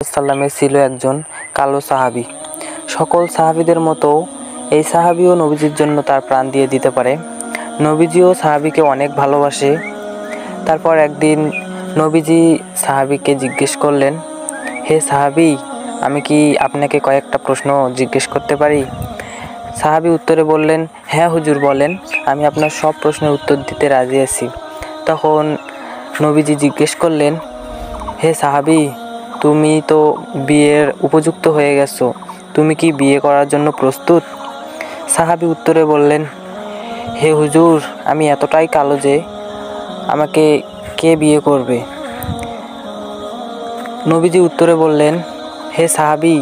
সাল্লামের ছিল একজন কালো সাহাবী। সকল সাহাবীদের মতো এই সাহাবীও নবীজির জন্য তার প্রাণ দিয়ে দিতে পারে। নবীজিও সাহাবীকে অনেক ভালোবাসে। তারপর একদিন নবীজি সাহাবীকে জিজ্ঞেস করলেন, হে সাহাবী, আমি কি আপনাকে কয়েকটা প্রশ্ন জিজ্ঞেস করতে পারি? সাহাবী উত্তরে বললেন, হ্যাঁ হুজুর বলেন, আমি আপনার সব প্রশ্নের উত্তর দিতে রাজি আছি। তখন নবীজি জিজ্ঞেস করলেন, হে সাহাবী, তুমি তো বিয়ের উপযুক্ত হয়ে গেছো, তুমি কি বিয়ে করার জন্য প্রস্তুত? সাহাবী উত্তরে বললেন, হে হুজুর, আমি এতটাই কালো যে আমাকে কে বিয়ে করবে? নবীজি উত্তরে বললেন, হে সাহাবী,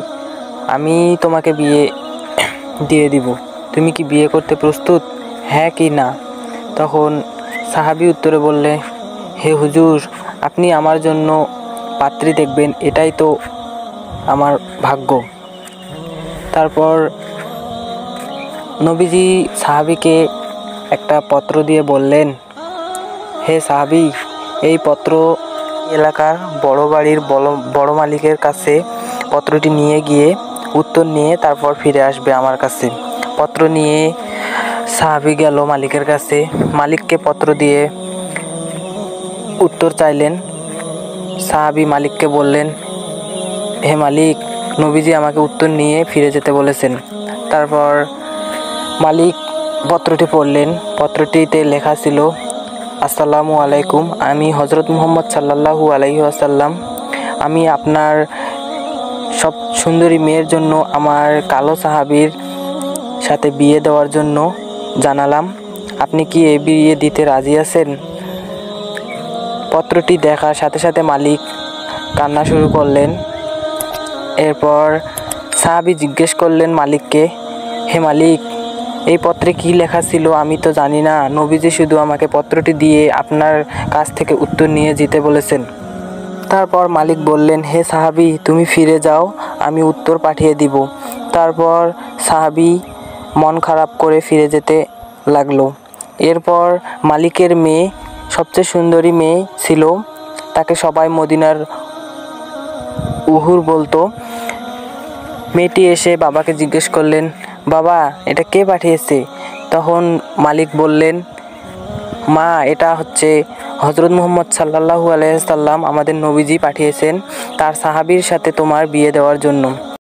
আমি তোমাকে বিয়ে দিয়ে দিব, তুমি কি বিয়ে করতে প্রস্তুত, হ্যাঁ কি না? তখন সাহাবী উত্তরে বললে, হে হুজুর, আপনি আমার জন্য পাত্রী দেখবেন, এটাই তো আমার ভাগ্য। তারপর নবীজি সাহাবীকে একটা পত্র দিয়ে বললেন, হে সাহাবী, এই পত্র এলাকার বড় বাড়ির বড় মালিকের কাছে পত্রটি নিয়ে গিয়ে উত্তর নিয়ে তারপর ফিরে আসবে আমার কাছে। পত্র নিয়ে সাহাবী গেল মালিকের কাছে। মালিককে পত্র দিয়ে উত্তর চাইলেন। সাহাবী মালিককে বললেন, হে মালিক, নবীজি আমাকে উত্তর নিয়ে ফিরে যেতে বলেছেন। তারপর মালিক পত্রটি পড়লেন। পত্রটিতে লেখা ছিল, আসসালামু আলাইকুম, আমি হযরত মুহাম্মদ সাল্লাল্লাহু আলাইহি ওয়াসাল্লাম, আমি আপনার সব সুন্দরী মেয়ের জন্য আমার কালো সাহাবীর সাথে বিয়ে দেওয়ার জন্য জানালাম, আপনি কি এই বিয়ে দিতে রাজি আছেন? পত্রটি দেখার সাথে সাথে মালিক কান্না শুরু করলেন। এরপর সাহাবী জিজ্ঞেস করলেন মালিককে, হে মালিক, এই পত্রে কি লেখা ছিল আমি তো জানি না, নবীজি শুধু আমাকে পত্রটি দিয়ে আপনার কাছ থেকে উত্তর নিয়ে যেতে বলেছেন। তারপর মালিক বললেন, হে সাহাবী, তুমি ফিরে যাও, আমি উত্তর পাঠিয়ে দিব। তারপর সাহাবী মন খারাপ করে ফিরে যেতে লাগলো। এরপর মালিকের মেয়ে, সবচেয়ে সুন্দরী মেয়ে ছিল, তাকে সবাই মদিনার উহুর বলতো। মেয়েটি এসে বাবাকে জিজ্ঞেস করলেন, বাবা, এটা কে পাঠিয়েছে? তখন মালিক বললেন, মা, এটা হচ্ছে হযরত মুহাম্মদ সাল্লাল্লাহু আলাইহি ওয়াসাল্লাম, আমাদের নবীজি পাঠিয়েছেন তার সাহাবীর সাথে তোমার বিয়ে দেওয়ার জন্য।